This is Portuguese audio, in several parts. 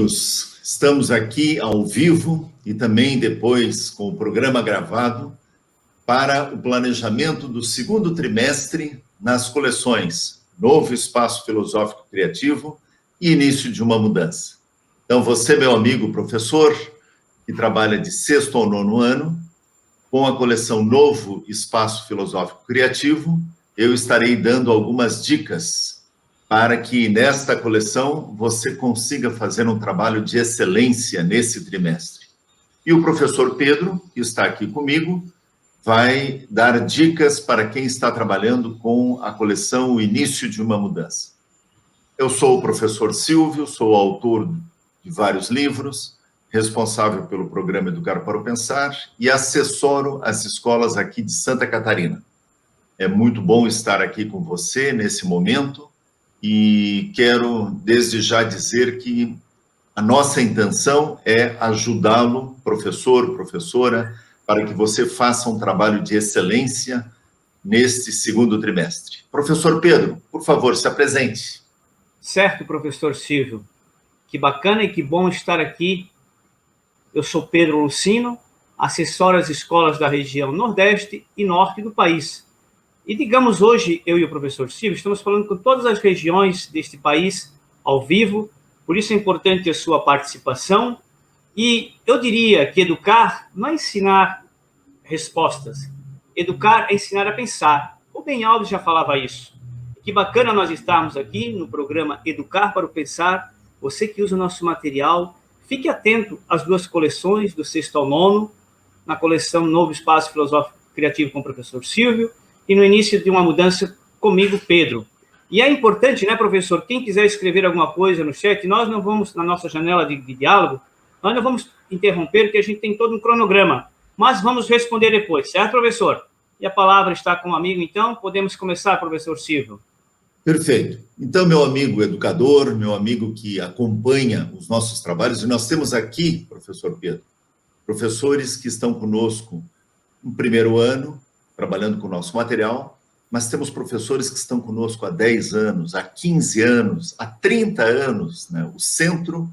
amigos, estamos aqui ao vivo e também depois com o programa gravado para o planejamento do segundo trimestre nas coleções Novo Espaço Filosófico Criativo e Início de uma Mudança. Então, você, meu amigo professor, que trabalha de sexto ao nono ano, com a coleção Novo Espaço Filosófico Criativo, eu estarei dando algumas dicas para que nesta coleção você consiga fazer um trabalho de excelência nesse trimestre. E o professor Pedro, que está aqui comigo, vai dar dicas para quem está trabalhando com a coleção O Início de uma Mudança. Eu sou o professor Silvio, sou autor de vários livros, responsável pelo programa Educar para o Pensar e assessoro as escolas aqui de Santa Catarina. É muito bom estar aqui com você nesse momento e quero desde já dizer que a nossa intenção é ajudá-lo, professor, professora, para que você faça um trabalho de excelência neste segundo trimestre. Professor Pedro, por favor, se apresente. Certo, professor Silvio. Que bacana e que bom estar aqui. Eu sou Pedro Lucino, assessoro as escolas da região Nordeste e Norte do país. E digamos hoje, eu e o professor Silvio estamos falando com todas as regiões deste país ao vivo, por isso é importante a sua participação. E eu diria que educar não é ensinar respostas, educar é ensinar a pensar. O Ben Alves já falava isso. Que bacana nós estarmos aqui no programa Educar para o Pensar. Você que usa o nosso material, fique atento às duas coleções, do sexto ao nono, na coleção Novo Espaço Filosófico Criativo com o professor Silvio, e no Início de uma Mudança comigo, Pedro. E é importante, né, professor, quem quiser escrever alguma coisa no chat, nós não vamos, na nossa janela de diálogo, nós não vamos interromper, porque a gente tem todo um cronograma, mas vamos responder depois, certo, professor? E a palavra está com o amigo, então, podemos começar, professor Silvio. Perfeito. Então, meu amigo educador, meu amigo que acompanha os nossos trabalhos, e nós temos aqui, professor Pedro, professores que estão conosco no primeiro ano, trabalhando com o nosso material, mas temos professores que estão conosco há 10 anos, há 15 anos, há 30 anos, né? O centro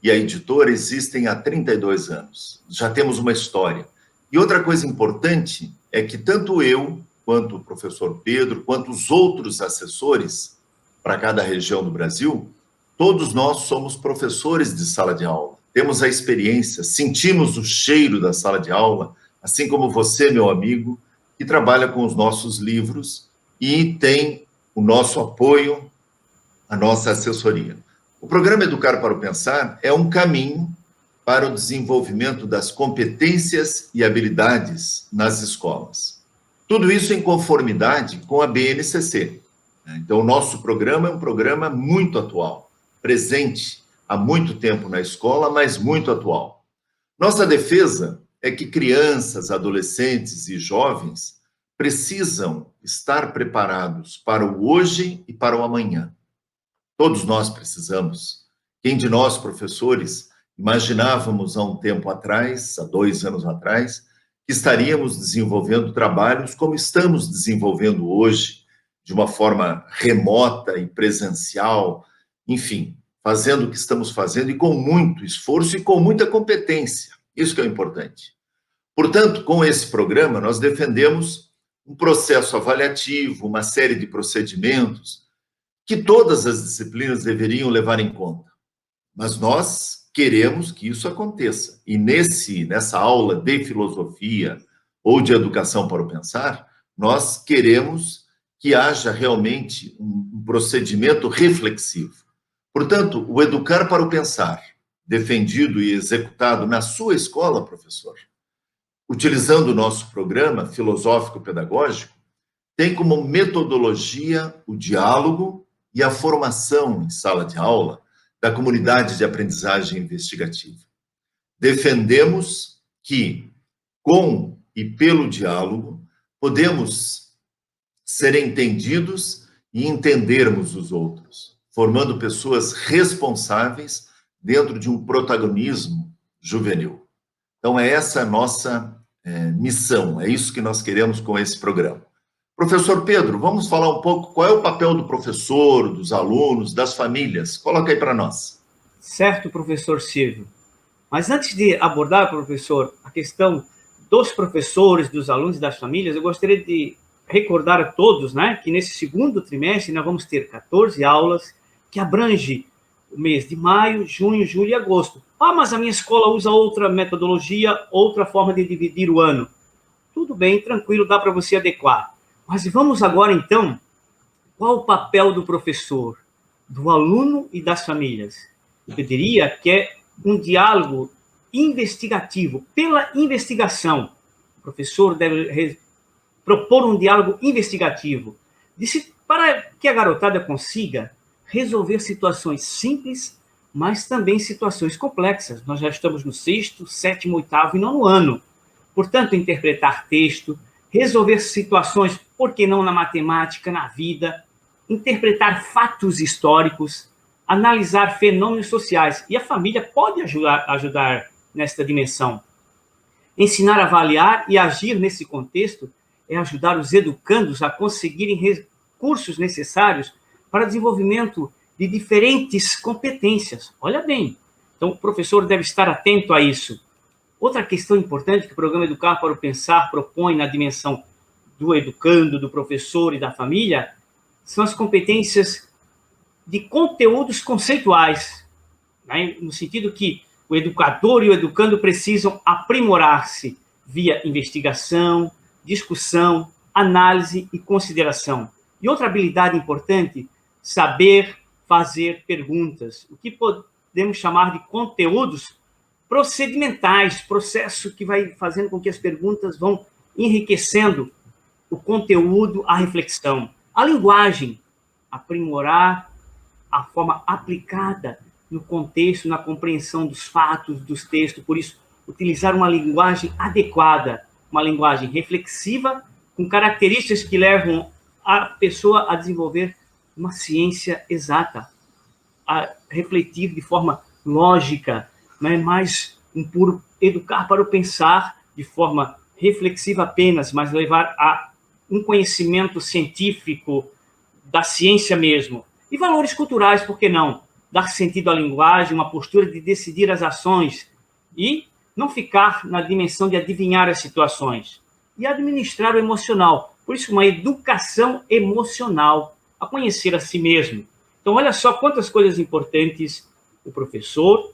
e a editora existem há 32 anos. Já temos uma história. E outra coisa importante é que tanto eu, quanto o professor Pedro, quanto os outros assessores para cada região do Brasil, todos nós somos professores de sala de aula. Temos a experiência, sentimos o cheiro da sala de aula, assim como você, meu amigo, que trabalha com os nossos livros e tem o nosso apoio, a nossa assessoria. O programa Educar para o Pensar é um caminho para o desenvolvimento das competências e habilidades nas escolas. Tudo isso em conformidade com a BNCC. Então, o nosso programa é um programa muito atual, presente há muito tempo na escola, mas muito atual. Nossa defesa é que crianças, adolescentes e jovens precisam estar preparados para o hoje e para o amanhã. Todos nós precisamos. Quem de nós, professores, imaginávamos há um tempo atrás, há 2 anos atrás, que estaríamos desenvolvendo trabalhos como estamos desenvolvendo hoje, de uma forma remota e presencial, enfim, fazendo o que estamos fazendo e com muito esforço e com muita competência. Isso que é importante. Portanto, com esse programa, nós defendemos um processo avaliativo, uma série de procedimentos que todas as disciplinas deveriam levar em conta. Mas nós queremos que isso aconteça. E nessa aula de filosofia ou de educação para o pensar, nós queremos que haja realmente um procedimento reflexivo. Portanto, o educar para o pensar, defendido e executado na sua escola, professor, utilizando o nosso programa filosófico-pedagógico, tem como metodologia o diálogo e a formação em sala de aula da comunidade de aprendizagem investigativa. Defendemos que, com e pelo diálogo, podemos ser entendidos e entendermos os outros, formando pessoas responsáveis dentro de um protagonismo juvenil. Então, é essa a nossa missão, é isso que nós queremos com esse programa. Professor Pedro, vamos falar um pouco qual é o papel do professor, dos alunos, das famílias. Coloca aí para nós. Certo, professor Silvio. Mas antes de abordar, professor, a questão dos professores, dos alunos e das famílias, eu gostaria de recordar a todos, né, que nesse segundo trimestre nós vamos ter 14 aulas que abrange o mês de maio, junho, julho e agosto. Ah, mas a minha escola usa outra metodologia, outra forma de dividir o ano. Tudo bem, tranquilo, dá para você adequar. Mas vamos agora, então, qual o papel do professor, do aluno e das famílias? Eu diria que é um diálogo investigativo, pela investigação. O professor deve propor um diálogo investigativo, para que a garotada consiga resolver situações simples, mas também situações complexas. Nós já estamos no 6º, 7º, 8º e 9º ano. Portanto, interpretar texto, resolver situações, por que não na matemática, na vida, interpretar fatos históricos, analisar fenômenos sociais. E a família pode ajudar nesta dimensão. Ensinar a avaliar e agir nesse contexto é ajudar os educandos a conseguirem recursos necessários para o desenvolvimento de diferentes competências. Olha bem, então o professor deve estar atento a isso. Outra questão importante que o programa Educar para o Pensar propõe na dimensão do educando, do professor e da família são as competências de conteúdos conceituais, né? No sentido que o educador e o educando precisam aprimorar-se via investigação, discussão, análise e consideração. E outra habilidade importante, saber fazer perguntas, o que podemos chamar de conteúdos procedimentais, processo que vai fazendo com que as perguntas vão enriquecendo o conteúdo, a reflexão. A linguagem, aprimorar a forma aplicada no contexto, na compreensão dos fatos, dos textos, por isso, utilizar uma linguagem adequada, uma linguagem reflexiva, com características que levam a pessoa a desenvolver uma ciência exata, a refletir de forma lógica, não é mais um puro educar para o pensar de forma reflexiva apenas, mas levar a um conhecimento científico da ciência mesmo. E valores culturais, por que não? Dar sentido à linguagem, uma postura de decidir as ações e não ficar na dimensão de adivinhar as situações. E administrar o emocional. Por isso, uma educação emocional, a conhecer a si mesmo. Então, olha só quantas coisas importantes o professor,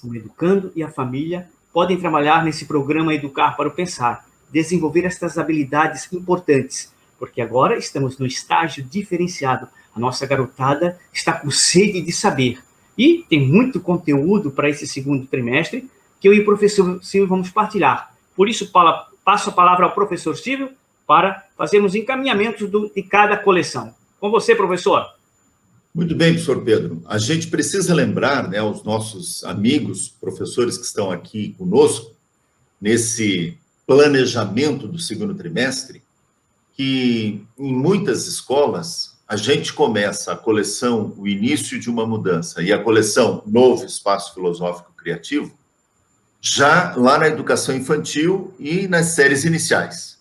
o educando e a família podem trabalhar nesse programa Educar para o Pensar, desenvolver estas habilidades importantes, porque agora estamos no estágio diferenciado. A nossa garotada está com sede de saber. E tem muito conteúdo para esse segundo trimestre que eu e o professor Silvio vamos partilhar. Por isso, passo a palavra ao professor Silvio para fazermos encaminhamentos de cada coleção. Com você, professor. Muito bem, professor Pedro. A gente precisa lembrar, né, aos nossos amigos, professores que estão aqui conosco, nesse planejamento do segundo trimestre, que em muitas escolas a gente começa a coleção O Início de uma Mudança e a coleção Novo Espaço Filosófico Criativo já lá na educação infantil e nas séries iniciais.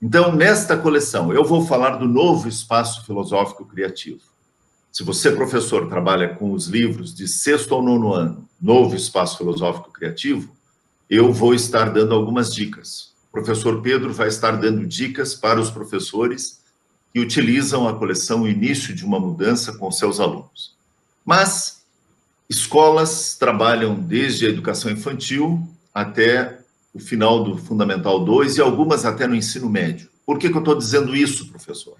Então, nesta coleção, eu vou falar do Novo Espaço Filosófico Criativo. Se você, professor, trabalha com os livros de 6º ao 9º ano, Novo Espaço Filosófico Criativo, eu vou estar dando algumas dicas. O professor Pedro vai estar dando dicas para os professores que utilizam a coleção O Início de uma Mudança com seus alunos. Mas escolas trabalham desde a educação infantil até o final do Fundamental 2 e algumas até no ensino médio. Por que eu estou dizendo isso, professor?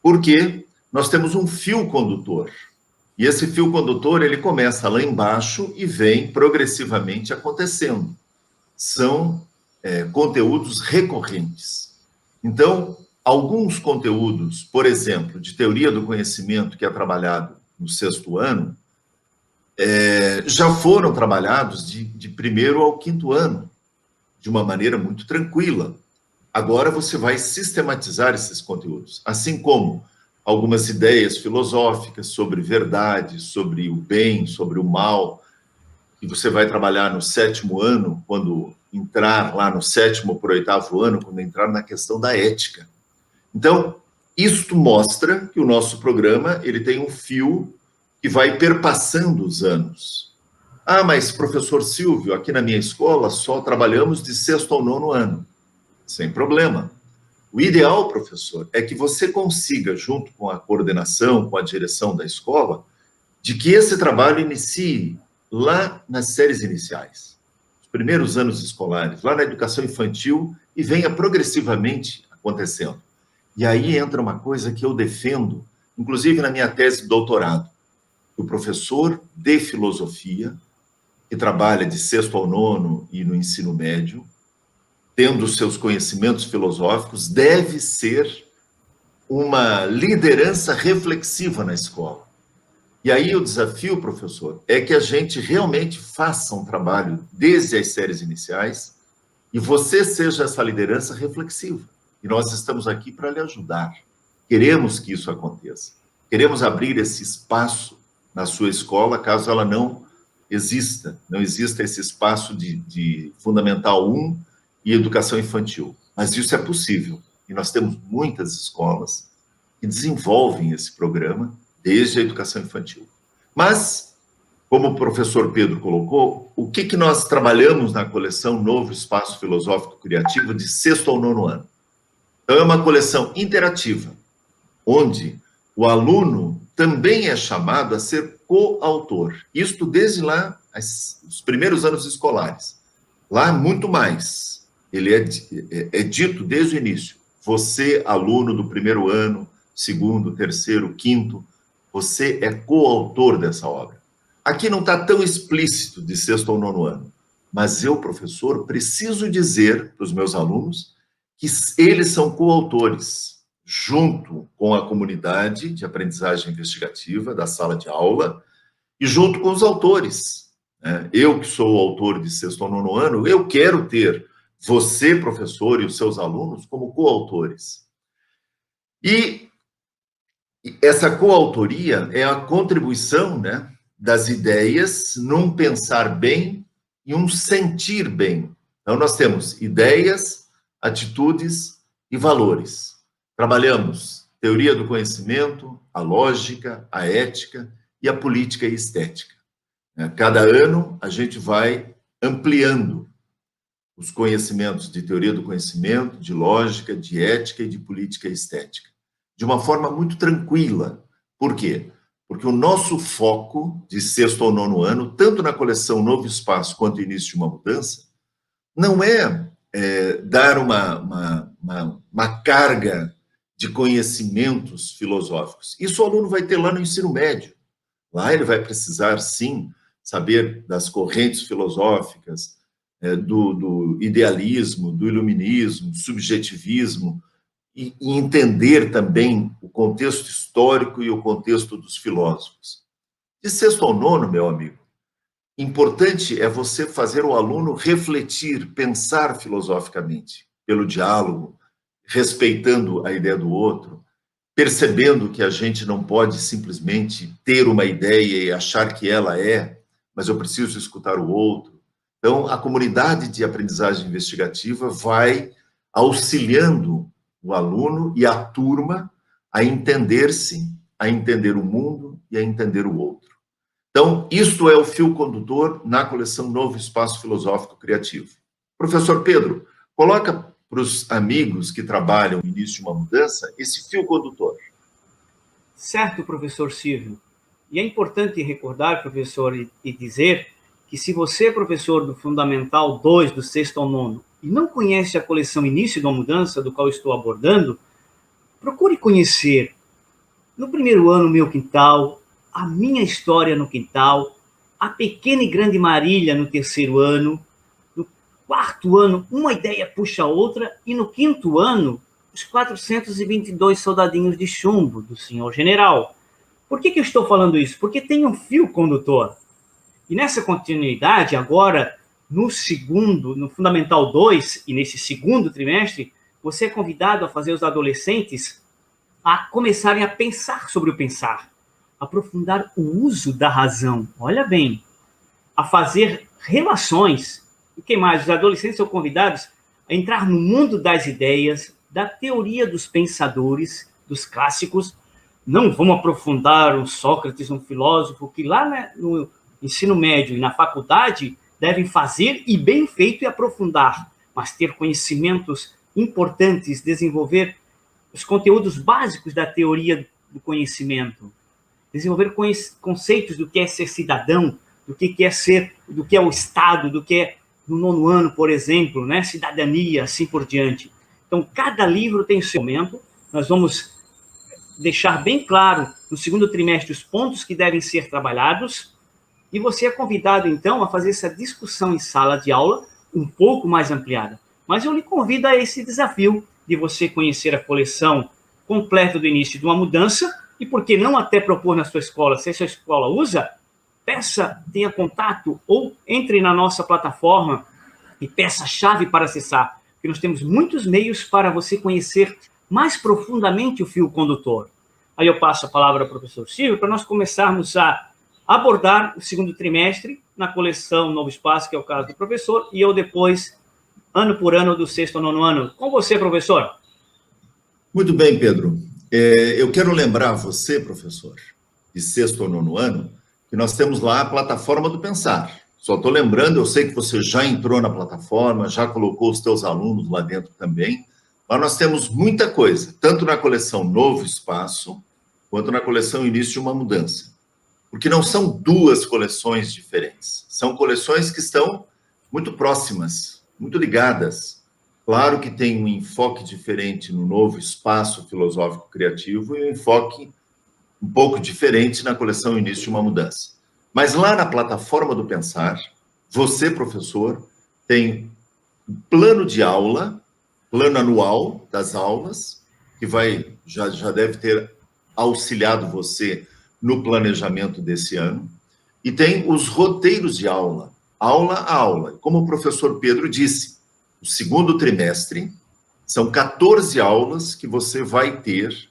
Porque nós temos um fio condutor. E esse fio condutor, ele começa lá embaixo e vem progressivamente acontecendo. São conteúdos recorrentes. Então, alguns conteúdos, por exemplo, de teoria do conhecimento que é trabalhado no 6º ano, já foram trabalhados de 1º ao 5º ano, de uma maneira muito tranquila. Agora você vai sistematizar esses conteúdos, assim como algumas ideias filosóficas sobre verdade, sobre o bem, sobre o mal, que você vai trabalhar no 7º ano, quando entrar lá no 7º para o 8º ano, quando entrar na questão da ética. Então, isto mostra que o nosso programa ele tem um fio que vai perpassando os anos. Ah, mas, professor Silvio, aqui na minha escola só trabalhamos de 6º ao 9º ano. Sem problema. O ideal, professor, é que você consiga, junto com a coordenação, com a direção da escola, de que esse trabalho inicie lá nas séries iniciais, os primeiros anos escolares, lá na educação infantil, e venha progressivamente acontecendo. E aí entra uma coisa que eu defendo, inclusive na minha tese de doutorado. O professor de filosofia, que trabalha de 6º ao 9º e no ensino médio, tendo seus conhecimentos filosóficos, deve ser uma liderança reflexiva na escola. E aí o desafio, professor, é que a gente realmente faça um trabalho desde as séries iniciais e você seja essa liderança reflexiva. E nós estamos aqui para lhe ajudar. Queremos que isso aconteça. Queremos abrir esse espaço na sua escola, caso ela não exista esse espaço de Fundamental 1 e educação infantil. Mas isso é possível. E nós temos muitas escolas que desenvolvem esse programa desde a educação infantil. Mas, como o professor Pedro colocou, o que nós trabalhamos na coleção Novo Espaço Filosófico Criativo de 6º ao 9º ano? Então, é uma coleção interativa, onde o aluno também é chamado a ser coautor. Isto desde lá, os primeiros anos escolares. Lá, muito mais. Ele é dito desde o início. Você, aluno do 1º ano, 2º, 3º, 5º, você é coautor dessa obra. Aqui não está tão explícito de 6º ao 9º ano, mas eu, professor, preciso dizer para os meus alunos que eles são coautores, junto com a comunidade de aprendizagem investigativa da sala de aula e junto com os autores. Eu, que sou o autor de 6º ao 9º ano, eu quero ter você, professor, e os seus alunos como coautores. E essa coautoria é a contribuição, das ideias num pensar bem e um sentir bem. Então, nós temos ideias, atitudes e valores. Trabalhamos teoria do conhecimento, a lógica, a ética e a política e estética. Cada ano, a gente vai ampliando os conhecimentos de teoria do conhecimento, de lógica, de ética e de política e estética, de uma forma muito tranquila. Por quê? Porque o nosso foco de 6º ao 9º ano, tanto na coleção Novo Espaço quanto Início de uma Mudança, não é dar uma carga de conhecimentos filosóficos. Isso o aluno vai ter lá no ensino médio. Lá ele vai precisar, sim, saber das correntes filosóficas, do idealismo, do iluminismo, do subjetivismo, e entender também o contexto histórico e o contexto dos filósofos. De 6º ao 9º, meu amigo, importante é você fazer o aluno refletir, pensar filosoficamente, pelo diálogo, respeitando a ideia do outro, percebendo que a gente não pode simplesmente ter uma ideia e achar que ela é, mas eu preciso escutar o outro. Então, a comunidade de aprendizagem investigativa vai auxiliando o aluno e a turma a entender-se, a entender o mundo e a entender o outro. Então, isto é o fio condutor na coleção Novo Espaço Filosófico Criativo. Professor Pedro, coloca para os amigos que trabalham no Início de uma Mudança esse fio condutor. Certo, professor Silvio. E é importante recordar, professor, e dizer que se você é professor do Fundamental 2, do 6º ao 9º, e não conhece a coleção Início de uma Mudança, do qual estou abordando, procure conhecer. No 1º ano, Meu Quintal, A Minha História no Quintal, A Pequena e Grande Marília no 3º ano, no 4º ano, Uma Ideia Puxa a Outra, e no 5º ano, Os 422 Soldadinhos de Chumbo, do Senhor General. Por que eu estou falando isso? Porque tem um fio condutor. E nessa continuidade, agora, no Fundamental 2, e nesse 2º trimestre, você é convidado a fazer os adolescentes a começarem a pensar sobre o pensar, aprofundar o uso da razão, olha bem, a fazer relações. E o que mais? Os adolescentes são convidados a entrar no mundo das ideias, da teoria dos pensadores, dos clássicos, não vamos aprofundar um Sócrates, um filósofo, que lá, né, no ensino médio e na faculdade devem fazer e bem feito e aprofundar, mas ter conhecimentos importantes, desenvolver os conteúdos básicos da teoria do conhecimento, desenvolver conceitos do que é ser cidadão, do que é ser, do que é o Estado, do que é no 9º ano, por exemplo, né, cidadania, assim por diante. Então, cada livro tem seu momento. Nós vamos deixar bem claro no 2º trimestre os pontos que devem ser trabalhados, e você é convidado, então, a fazer essa discussão em sala de aula um pouco mais ampliada. Mas eu lhe convido a esse desafio de você conhecer a coleção completa do início de uma mudança, e por que não até propor na sua escola, se a sua escola usa, peça, tenha contato, ou entre na nossa plataforma e peça a chave para acessar, porque nós temos muitos meios para você conhecer mais profundamente o fio condutor. Aí eu passo a palavra ao professor Silvio para nós começarmos a abordar o 2º trimestre na coleção Novo Espaço, que é o caso do professor, e eu depois, ano por ano, do 6º ao 9º ano. Com você, professor. Muito bem, Pedro. Eu quero lembrar você, professor, de 6º ao 9º ano, que nós temos lá a plataforma do Pensar. Só estou lembrando, eu sei que você já entrou na plataforma, já colocou os seus alunos lá dentro também, mas nós temos muita coisa, tanto na coleção Novo Espaço, quanto na coleção Início de uma Mudança. Porque não são duas coleções diferentes, são coleções que estão muito próximas, muito ligadas. Claro que tem um enfoque diferente no Novo Espaço Filosófico Criativo e um enfoque um pouco diferente na coleção Início de uma Mudança. Mas lá na plataforma do Pensar, você, professor, tem um plano de aula, plano anual das aulas, que já deve ter auxiliado você no planejamento desse ano, e tem os roteiros de aula, aula a aula. Como o professor Pedro disse, o 2º trimestre são 14 aulas que você vai ter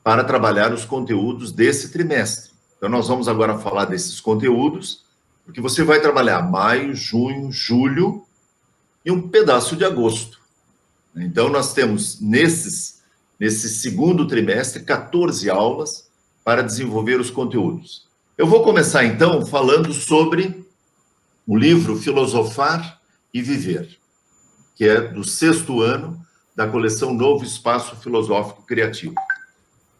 para trabalhar os conteúdos desse trimestre. Então, nós vamos agora falar desses conteúdos, porque você vai trabalhar maio, junho, julho e um pedaço de agosto. Então, nós temos, nesse 2º trimestre, 14 aulas para desenvolver os conteúdos. Eu vou começar, então, falando sobre o livro Filosofar e Viver, que é do 6º ano da coleção Novo Espaço Filosófico Criativo.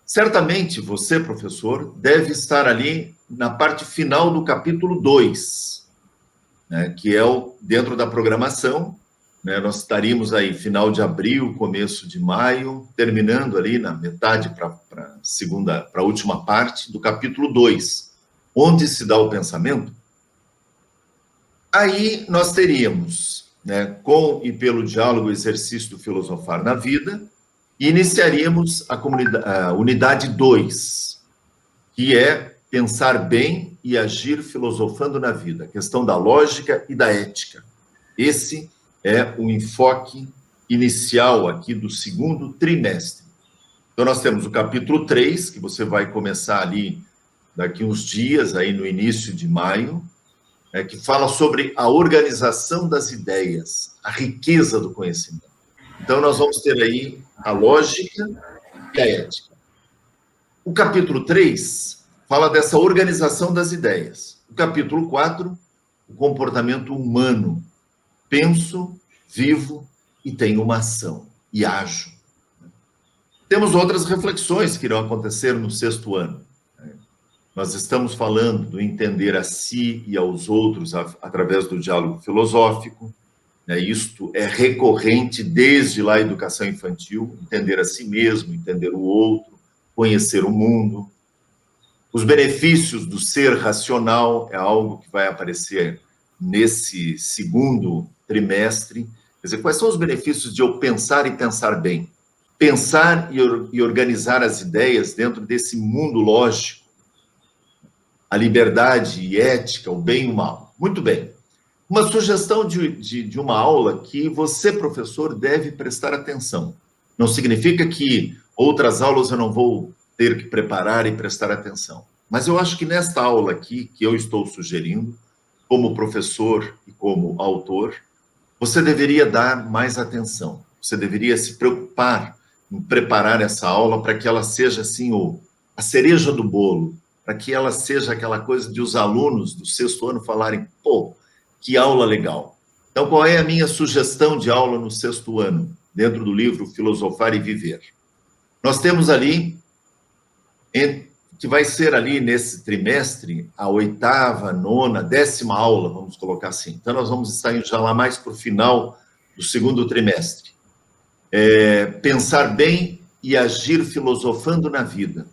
Certamente você, professor, deve estar ali na parte final do capítulo 2, né, que é dentro da programação, né, nós estaríamos aí final de abril, começo de maio, terminando ali na metade para a última parte do capítulo 2, onde se dá o pensamento. Aí nós teríamos, né, com e pelo diálogo, o exercício do filosofar na vida, e iniciaríamos a unidade 2, que é pensar bem e agir filosofando na vida, a questão da lógica e da ética. Esse é o enfoque inicial aqui do 2º trimestre. Então, nós temos o capítulo 3, que você vai começar ali daqui uns dias, aí no início de maio, que fala sobre a organização das ideias, a riqueza do conhecimento. Então, nós vamos ter aí a lógica e a ética. O capítulo 3 fala dessa organização das ideias. O capítulo 4, o comportamento humano. Penso, vivo e tenho uma ação, e ajo. Temos outras reflexões que irão acontecer no 6º ano. Nós estamos falando do entender a si e aos outros através do diálogo filosófico. Isto é recorrente desde lá a educação infantil, entender a si mesmo, entender o outro, conhecer o mundo. Os benefícios do ser racional é algo que vai aparecer nesse 2º trimestre. Quer dizer, quais são os benefícios de eu pensar e pensar bem? Pensar e organizar as ideias dentro desse mundo lógico. A liberdade e ética, o bem e o mal. Muito bem. Uma sugestão de uma aula que você, professor, deve prestar atenção. Não significa que outras aulas eu não vou ter que preparar e prestar atenção. Mas eu acho que nesta aula aqui, que eu estou sugerindo, como professor e como autor, você deveria dar mais atenção. Você deveria se preocupar em preparar essa aula para que ela seja, assim, o a cereja do bolo, para que ela seja aquela coisa de os alunos do 6º ano falarem, pô, que aula legal. Então, qual é a minha sugestão de aula no 6º ano, dentro do livro Filosofar e Viver? Nós temos ali, que vai ser ali nesse trimestre, a 8ª, 9ª, 10ª aula, vamos colocar assim. Então, nós vamos estar indo já lá mais para o final do 2º trimestre. Pensar bem e agir filosofando na vida.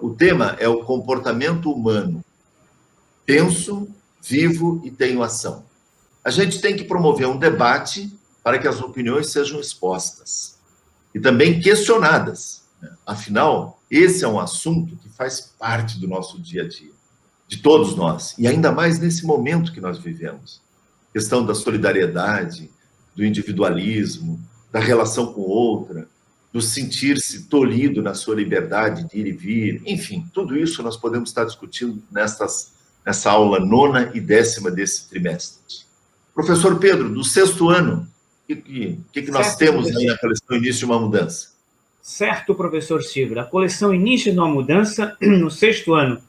O tema é o comportamento humano. Penso, vivo e tenho ação. A gente tem que promover um debate para que as opiniões sejam expostas e também questionadas. Afinal, esse é um assunto que faz parte do nosso dia a dia, de todos nós, e ainda mais nesse momento que nós vivemos. A questão da solidariedade, do individualismo, da relação com outra, do sentir-se tolhido na sua liberdade de ir e vir, enfim, tudo isso nós podemos estar discutindo nessa aula 9ª e 10ª desse trimestre. Professor Pedro, do 6º ano, o que nós temos aí na coleção Início de uma Mudança? Certo, professor Silvio. A coleção Início de uma Mudança, no 6º ano,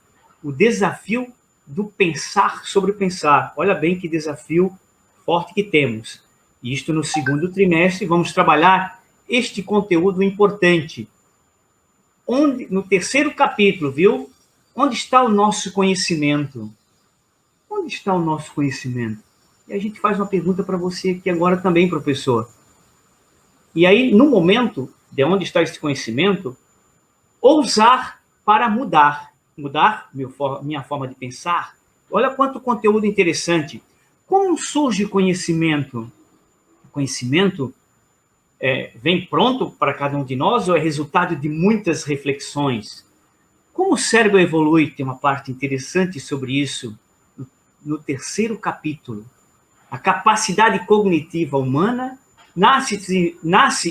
o desafio do pensar sobre pensar. Olha bem que desafio forte que temos. Isto no 2º trimestre, vamos trabalhar este conteúdo importante. No 3º capítulo, viu? Onde está o nosso conhecimento? Onde está o nosso conhecimento? E a gente faz uma pergunta para você aqui agora também, professor. E aí, no momento de onde está esse conhecimento, ousar para mudar. Mudar minha forma de pensar. Olha quanto conteúdo interessante. Como surge o conhecimento? O conhecimento vem pronto para cada um de nós ou é resultado de muitas reflexões? Como o cérebro evolui? Tem uma parte interessante sobre isso no 3º capítulo. A capacidade cognitiva humana nasce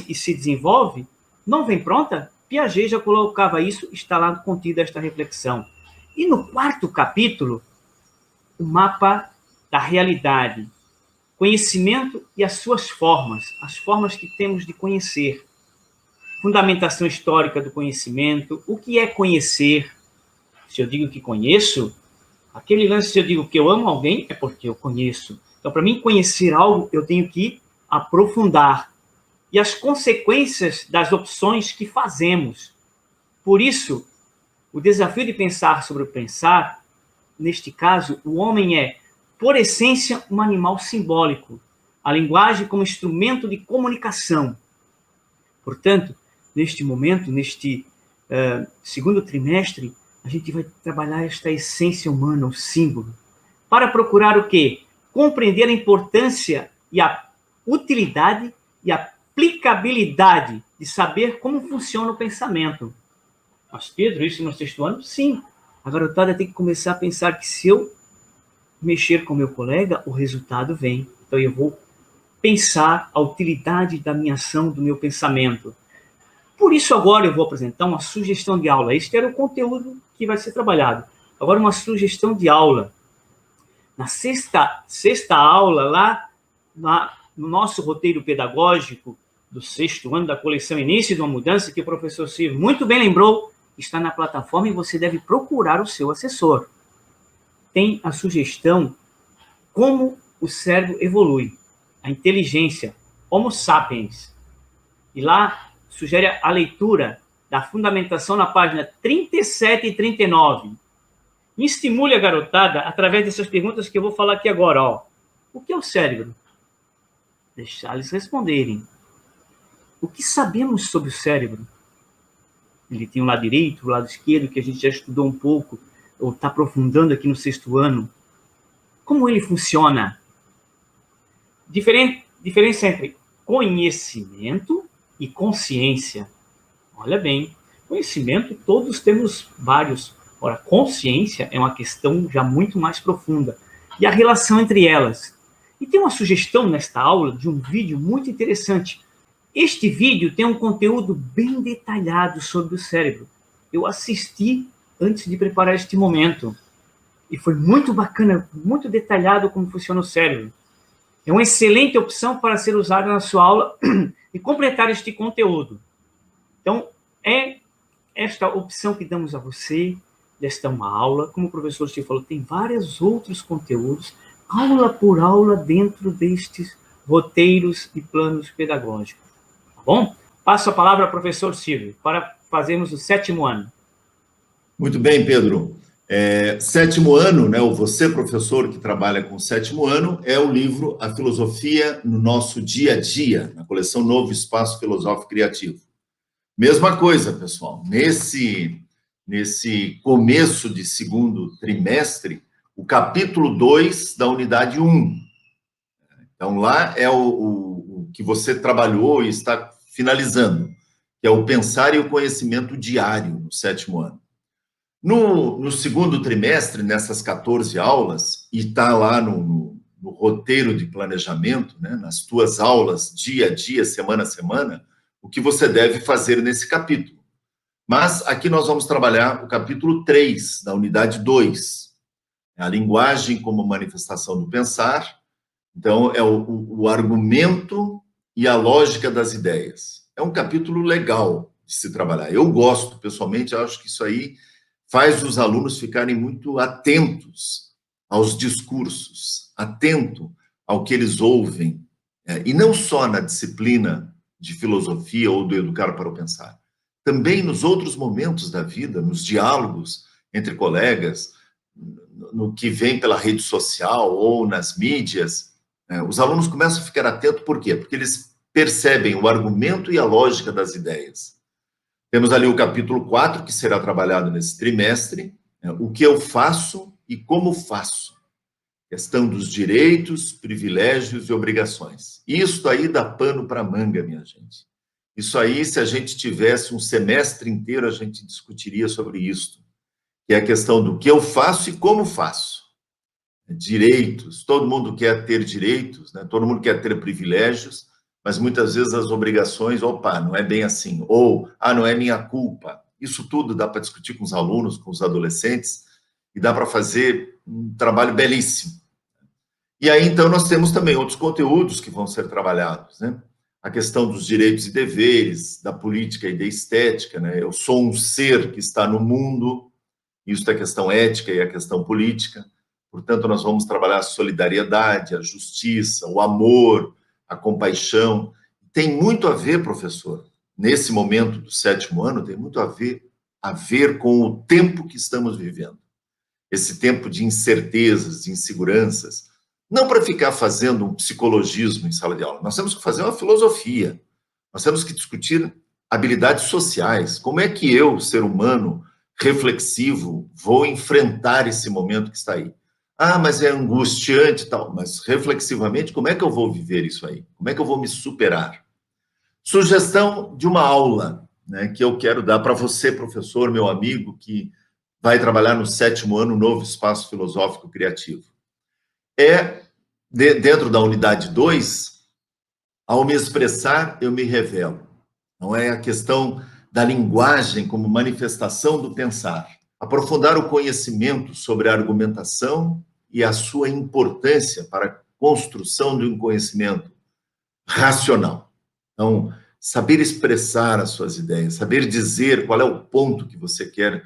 e se desenvolve, não vem pronta? Piaget já colocava isso, está lá contida esta reflexão. E no 4º capítulo, o mapa da realidade, conhecimento e as suas formas, as formas que temos de conhecer. Fundamentação histórica do conhecimento, o que é conhecer? Se eu digo que conheço, aquele lance, se eu digo que eu amo alguém, é porque eu conheço. Então, para mim conhecer algo, eu tenho que aprofundar. E as consequências das opções que fazemos. Por isso, o desafio de pensar sobre o pensar, neste caso, o homem é, por essência, um animal simbólico. A linguagem como instrumento de comunicação. Portanto, neste momento, neste 2º trimestre, a gente vai trabalhar esta essência humana, o símbolo, para procurar o quê? Compreender a importância e a utilidade e a aplicabilidade de saber como funciona o pensamento. Mas, Pedro, isso no 6º ano? Sim. A garotada tem que começar a pensar que se eu mexer com meu colega, o resultado vem. Então, eu vou pensar a utilidade da minha ação, do meu pensamento. Por isso, agora eu vou apresentar uma sugestão de aula. Este era o conteúdo que vai ser trabalhado. Agora, uma sugestão de aula. Na sexta aula, lá no nosso roteiro pedagógico do 6º ano da coleção Início de uma Mudança, que o professor Silvio muito bem lembrou, está na plataforma e você deve procurar o seu assessor. Tem a sugestão como o cérebro evolui, a inteligência, Homo sapiens. E lá sugere a leitura da fundamentação na página 37 e 39. E estimule a garotada através dessas perguntas que eu vou falar aqui agora. Ó. O que é o cérebro? Deixar eles responderem. O que sabemos sobre o cérebro? Ele tem um lado direito, o lado esquerdo, que a gente já estudou um pouco, ou está aprofundando aqui no 6º ano. Como ele funciona? Diferença entre conhecimento e consciência. Olha bem, conhecimento todos temos vários. Ora, consciência é uma questão já muito mais profunda. E a relação entre elas. E tem uma sugestão nesta aula de um vídeo muito interessante. Este vídeo tem um conteúdo bem detalhado sobre o cérebro. Eu assisti antes de preparar este momento. E foi muito bacana, muito detalhado como funciona o cérebro. É uma excelente opção para ser usada na sua aula e completar este conteúdo. Então, é esta opção que damos a você, desta uma aula, como o professor Steve falou, tem vários outros conteúdos, aula por aula dentro destes roteiros e planos pedagógicos. Tá bom? Passo a palavra ao professor Silvio, para fazermos o 7º ano. Muito bem, Pedro. 7º ano, né, o Você Professor que trabalha com o 7º ano, é o livro A Filosofia no Nosso Dia a Dia, na coleção Novo Espaço Filosófico Criativo. Mesma coisa, pessoal. Nesse começo de 2º trimestre, o capítulo 2 da unidade 1. Então, lá é o que você trabalhou e está finalizando, que é o pensar e o conhecimento diário no 7º ano. No 2º trimestre, nessas 14 aulas, e está lá no roteiro de planejamento, né, nas tuas aulas, dia a dia, semana a semana, o que você deve fazer nesse capítulo. Mas aqui nós vamos trabalhar o capítulo 3, da unidade 2, a linguagem como manifestação do pensar. Então, é o argumento e a lógica das ideias. É um capítulo legal de se trabalhar. Eu gosto, pessoalmente, acho que isso aí faz os alunos ficarem muito atentos aos discursos, atento ao que eles ouvem, e não só na disciplina de filosofia ou do educar para o pensar, também nos outros momentos da vida, nos diálogos entre colegas, no que vem pela rede social ou nas mídias, os alunos começam a ficar atentos, por quê? Porque eles percebem o argumento e a lógica das ideias. Temos ali o capítulo 4, que será trabalhado nesse trimestre, o que eu faço e como faço. Questão dos direitos, privilégios e obrigações. Isso aí dá pano para manga, minha gente. Isso aí, se a gente tivesse um semestre inteiro, a gente discutiria sobre isso, que é a questão do que eu faço e como faço. Direitos, todo mundo quer ter direitos, né? Todo mundo quer ter privilégios, mas muitas vezes as obrigações, opa, não é bem assim, ou, não é minha culpa. Isso tudo dá para discutir com os alunos, com os adolescentes, e dá para fazer um trabalho belíssimo. E aí, então, nós temos também outros conteúdos que vão ser trabalhados, né? A questão dos direitos e deveres, da política e da estética, né? Eu sou um ser que está no mundo, isso é a questão ética e a questão política. Portanto, nós vamos trabalhar a solidariedade, a justiça, o amor, a compaixão. Tem muito a ver, professor, nesse momento do 7º ano, tem muito a ver com o tempo que estamos vivendo. Esse tempo de incertezas, de inseguranças. Não para ficar fazendo um psicologismo em sala de aula. Nós temos que fazer uma filosofia. Nós temos que discutir habilidades sociais. Como é que eu, ser humano reflexivo, vou enfrentar esse momento que está aí? Mas é angustiante e tal. Mas, reflexivamente, como é que eu vou viver isso aí? Como é que eu vou me superar? Sugestão de uma aula, né, que eu quero dar para você, professor, meu amigo, que vai trabalhar no 7º ano, Novo Espaço Filosófico Criativo. Dentro da unidade 2, ao me expressar, eu me revelo. Não é a questão da linguagem como manifestação do pensar. Aprofundar o conhecimento sobre a argumentação e a sua importância para a construção de um conhecimento racional. Então, saber expressar as suas ideias, saber dizer qual é o ponto que você quer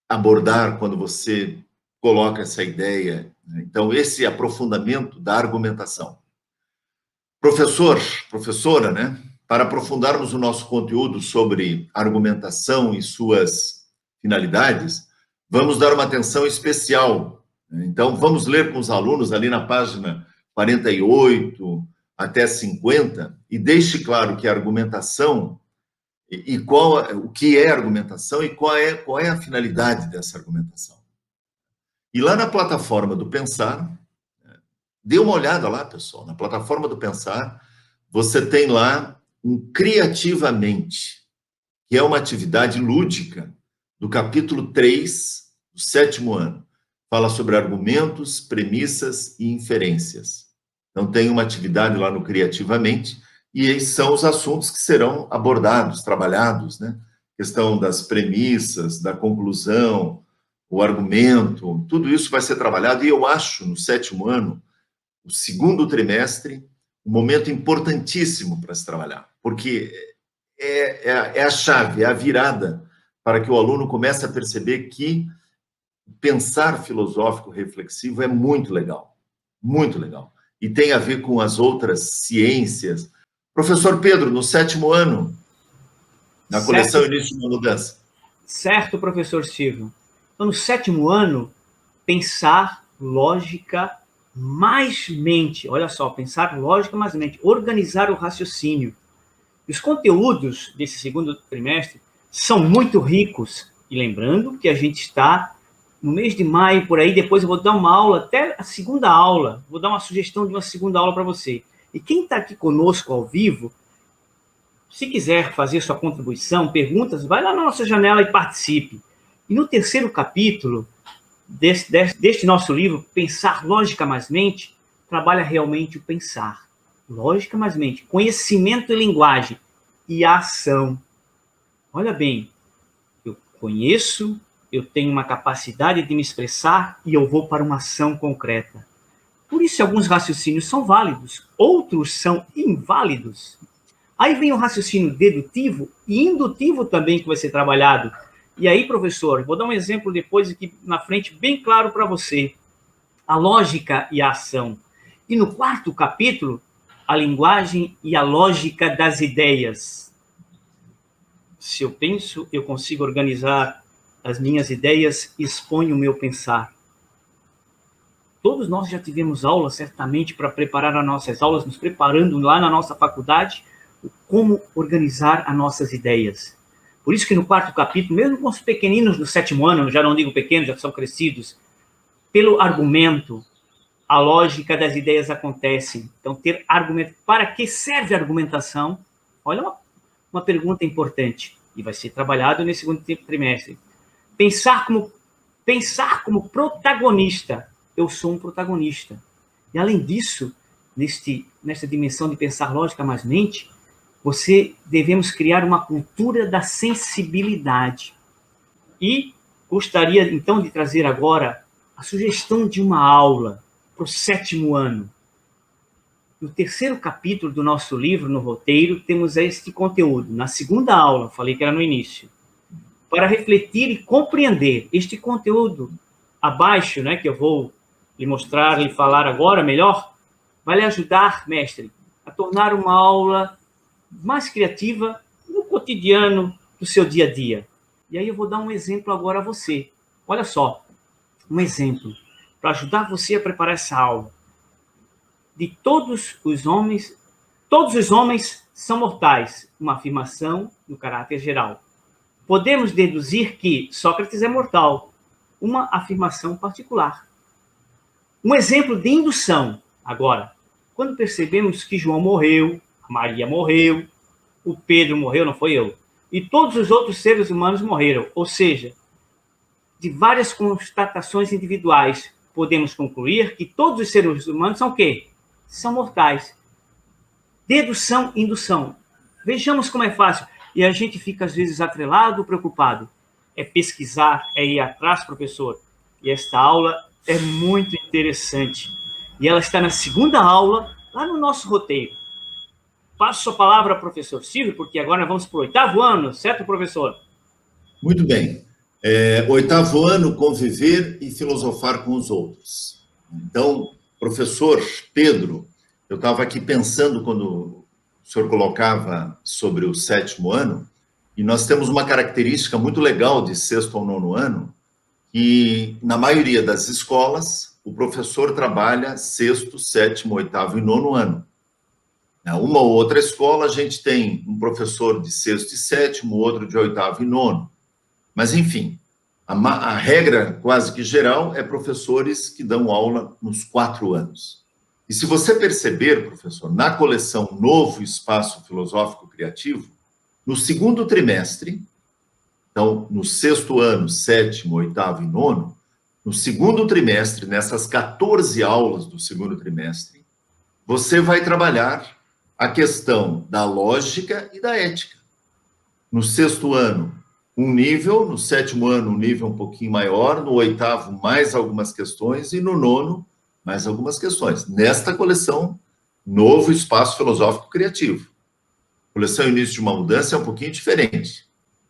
abordar quando você coloca essa ideia. Então, esse aprofundamento da argumentação. Professor, professora, né? Para aprofundarmos o nosso conteúdo sobre argumentação e suas finalidades, vamos dar uma atenção especial. Então, vamos ler com os alunos ali na página 48 até 50, e deixe claro que a argumentação e o que é argumentação e qual é a finalidade dessa argumentação. E lá na plataforma do Pensar, dê uma olhada lá, pessoal, na plataforma do Pensar, você tem lá um Criativamente, que é uma atividade lúdica do capítulo 3 do 7º ano. Fala sobre argumentos, premissas e inferências. Então, tem uma atividade lá no Criativamente, e esses são os assuntos que serão abordados, trabalhados, né? Questão das premissas, da conclusão, o argumento, tudo isso vai ser trabalhado, e eu acho, no 7º ano, o 2º trimestre, um momento importantíssimo para se trabalhar, porque é a chave, é a virada para que o aluno comece a perceber que pensar filosófico reflexivo é muito legal, muito legal. E tem a ver com as outras ciências. Professor Pedro, no 7º ano, na coleção Início de uma Mudança. Certo, professor Silvio. Então, no 7º ano, pensar lógica mais mente. Olha só, pensar lógica mais mente. Organizar o raciocínio. E os conteúdos desse 2º trimestre são muito ricos. E lembrando que a gente está no mês de maio, por aí, depois eu vou dar uma aula, até a 2ª aula, vou dar uma sugestão de uma 2ª aula para você. E quem está aqui conosco ao vivo, se quiser fazer sua contribuição, perguntas, vai lá na nossa janela e participe. E no 3º capítulo deste nosso livro, Pensar Lógica mais Mente, trabalha realmente o pensar. Lógica mais mente, conhecimento e linguagem e ação. Olha bem, eu conheço, eu tenho uma capacidade de me expressar e eu vou para uma ação concreta. Por isso, alguns raciocínios são válidos, outros são inválidos. Aí vem o raciocínio dedutivo e indutivo também que vai ser trabalhado. E aí, professor, vou dar um exemplo depois aqui na frente, bem claro para você. A lógica e a ação. E no 4º capítulo, a linguagem e a lógica das ideias. Se eu penso, eu consigo organizar as minhas ideias, exponho o meu pensar. Todos nós já tivemos aula, certamente, para preparar as nossas aulas, nos preparando lá na nossa faculdade, como organizar as nossas ideias. Por isso que no 4º capítulo, mesmo com os pequeninos do 7º ano, já não digo pequenos, já são crescidos, pelo argumento, a lógica das ideias acontece. Então, ter argumento. Para que serve a argumentação? Olha uma pergunta importante, e vai ser trabalhado nesse 2º trimestre. Pensar como protagonista. Eu sou um protagonista. E, além disso, nesta dimensão de pensar lógica mais mente, devemos criar uma cultura da sensibilidade. E gostaria, então, de trazer agora a sugestão de uma aula para o 7º ano. No 3º capítulo do nosso livro, no roteiro, temos este conteúdo. Na 2ª aula, falei que era no início, para refletir e compreender este conteúdo abaixo, né, que eu vou lhe mostrar, lhe falar agora melhor, vai lhe ajudar, mestre, a tornar uma aula mais criativa no cotidiano do seu dia a dia. E aí eu vou dar um exemplo agora a você. Olha só, um exemplo para ajudar você a preparar essa aula. De todos os homens são mortais. Uma afirmação no caráter geral. Podemos deduzir que Sócrates é mortal. Uma afirmação particular. Um exemplo de indução. Agora, quando percebemos que João morreu, a Maria morreu, o Pedro morreu, não foi eu, e todos os outros seres humanos morreram, ou seja, de várias constatações individuais, podemos concluir que todos os seres humanos são o quê? São mortais. Dedução, indução. Vejamos como é fácil. E a gente fica, às vezes, atrelado, preocupado. É pesquisar, é ir atrás, professor. E esta aula é muito interessante. E ela está na 2ª aula, lá no nosso roteiro. Passo a palavra ao professor Silvio, porque agora nós vamos para o 8º ano, certo, professor? Muito bem. 8º ano, conviver e filosofar com os outros. Então, professor Pedro, eu estava aqui pensando quando o senhor colocava sobre o 7º ano, e nós temos uma característica muito legal de 6º ao 9º ano, que na maioria das escolas, o professor trabalha 6º, 7º, 8º e 9º ano. Uma ou outra escola, a gente tem um professor de 6º e 7º, outro de 8º e 9º. Mas, enfim, a regra quase que geral é professores que dão aula nos 4 anos. E se você perceber, professor, na coleção Novo Espaço Filosófico Criativo, no 2º trimestre, então, no 6º ano, 7º, 8º e 9º, no 2º trimestre, nessas 14 aulas do 2º trimestre, você vai trabalhar a questão da lógica e da ética. No 6º ano, um nível, no 7º ano, um nível um pouquinho maior, no 8º, mais algumas questões, e no 9º, mais algumas questões. Nesta coleção, Novo Espaço Filosófico Criativo. A coleção Início de uma Mudança é um pouquinho diferente.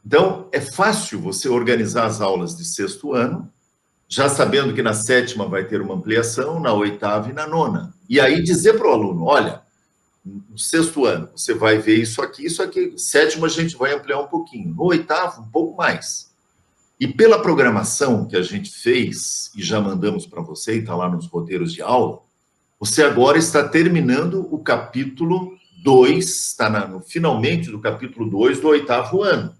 Então, é fácil você organizar as aulas de sexto ano, já sabendo que na sétima vai ter uma ampliação, na oitava e na nona. E aí dizer para o aluno, olha, no sexto ano você vai ver isso aqui. Sétimo a gente vai ampliar um pouquinho. No oitavo, um pouco mais. E pela programação que a gente fez, e já mandamos para você, e está lá nos roteiros de aula, você agora está terminando o capítulo 2, está finalmente do capítulo 2 do oitavo ano.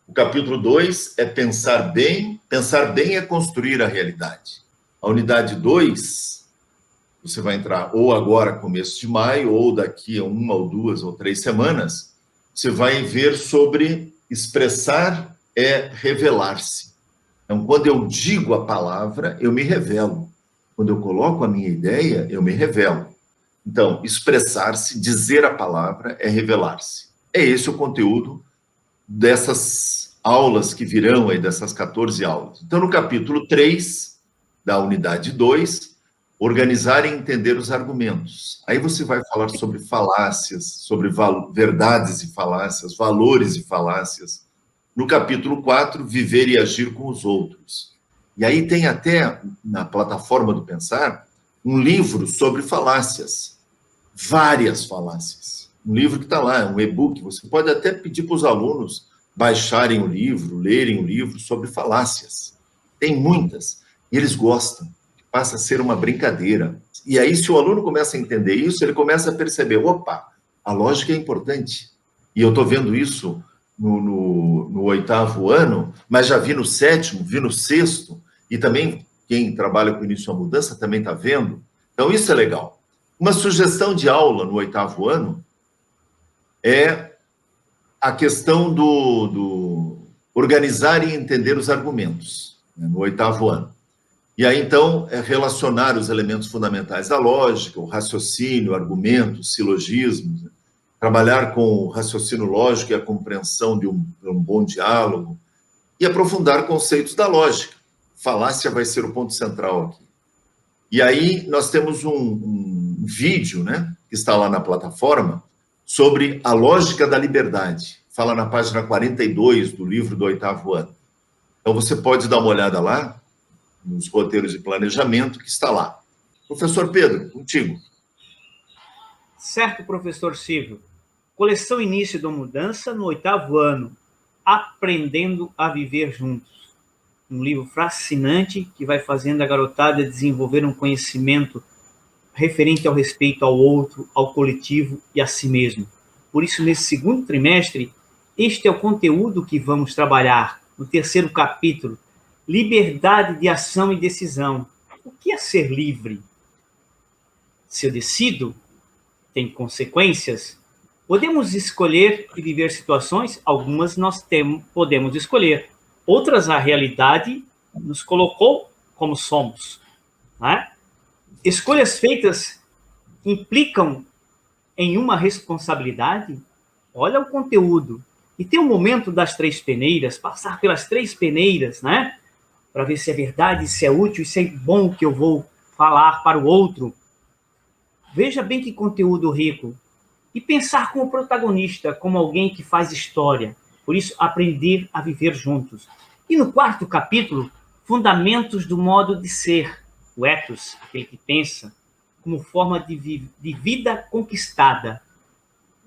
O capítulo 2 é pensar bem é construir a realidade. A unidade 2, você vai entrar ou agora, começo de maio, ou daqui a 1 ou 2 ou 3 semanas, você vai ver sobre expressar é revelar-se. Então, quando eu digo a palavra, eu me revelo. Quando eu coloco a minha ideia, eu me revelo. Então, expressar-se, dizer a palavra, é revelar-se. É esse o conteúdo dessas aulas que virão aí, dessas 14 aulas. Então, no capítulo 3 da unidade 2, organizar e entender os argumentos. Aí você vai falar sobre falácias, sobre verdades e falácias, valores e falácias. No capítulo 4, viver e agir com os outros. E aí tem até, na plataforma do Pensar, um livro sobre falácias. Várias falácias. Um livro que está lá, um e-book. Você pode até pedir para os alunos baixarem o livro, lerem o livro sobre falácias. Tem muitas. E eles gostam. Passa a ser uma brincadeira. E aí, se o aluno começa a entender isso, ele começa a perceber, opa, a lógica é importante. E eu estou vendo isso no oitavo ano, mas já vi no sétimo, vi no sexto, e também quem trabalha com início à mudança também está vendo. Então, isso é legal. Uma sugestão de aula no oitavo ano é a questão do organizar e entender os argumentos, né, no oitavo ano. E aí, então, é relacionar os elementos fundamentais da lógica, o raciocínio, argumentos, silogismos, né? Trabalhar com o raciocínio lógico e a compreensão de um bom diálogo e aprofundar conceitos da lógica. Falácia vai ser o ponto central aqui. E aí, nós temos um vídeo, né, que está lá na plataforma, sobre a lógica da liberdade. Fala na página 42 do livro do oitavo ano. Então, você pode dar uma olhada lá, nos roteiros de planejamento, que está lá. Professor Pedro, contigo. Certo, professor Silvio. Coleção Início da Mudança, no oitavo ano. Aprendendo a Viver Juntos. Um livro fascinante que vai fazendo a garotada desenvolver um conhecimento referente ao respeito ao outro, ao coletivo e a si mesmo. Por isso, nesse segundo trimestre, este é o conteúdo que vamos trabalhar no terceiro capítulo, liberdade de ação e decisão. O que é ser livre? Se eu decido, tem consequências? Podemos escolher e viver situações, algumas nós podemos escolher. Outras, a realidade nos colocou como somos. Né? Escolhas feitas implicam em uma responsabilidade? Olha o conteúdo. E tem um momento das 3 peneiras, passar pelas 3 peneiras, né? Para ver se é verdade, se é útil, se é bom que eu vou falar para o outro. Veja bem que conteúdo rico. E pensar como protagonista, como alguém que faz história. Por isso, aprender a viver juntos. E no quarto capítulo, fundamentos do modo de ser. O ethos, aquele que pensa, como forma de vida conquistada.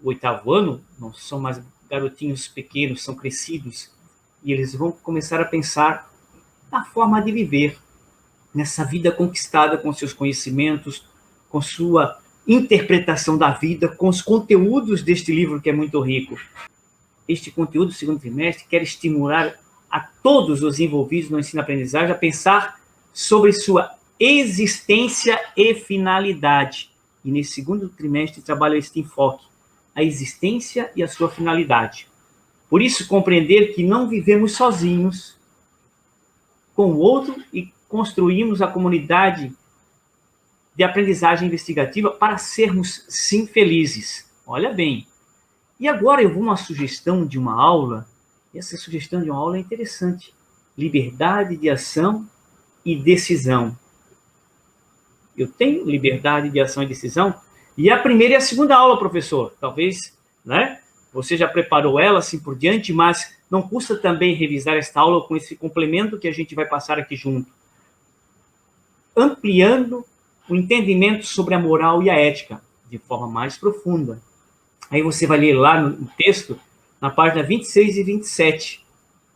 O oitavo ano, não são mais garotinhos pequenos, são crescidos. E eles vão começar a pensar na forma de viver. Nessa vida conquistada com seus conhecimentos, com sua interpretação da vida, com os conteúdos deste livro que é muito rico. Este conteúdo do segundo trimestre quer estimular a todos os envolvidos no ensino-aprendizagem a pensar sobre sua existência e finalidade. E nesse segundo trimestre trabalha este enfoque, a existência e a sua finalidade. Por isso, compreender que não vivemos sozinhos com o outro e construímos a comunidade de aprendizagem investigativa para sermos, sim, felizes. Olha bem. E agora eu vou uma sugestão de uma aula, e essa sugestão de uma aula é interessante. Liberdade de ação e decisão. Eu tenho liberdade de ação e decisão? E a primeira e a segunda aula, professor. Talvez, né? você já preparou ela, assim por diante, mas não custa também revisar esta aula com esse complemento que a gente vai passar aqui junto, ampliando o entendimento sobre a moral e a ética de forma mais profunda. Aí você vai ler lá no texto, na página 26 e 27,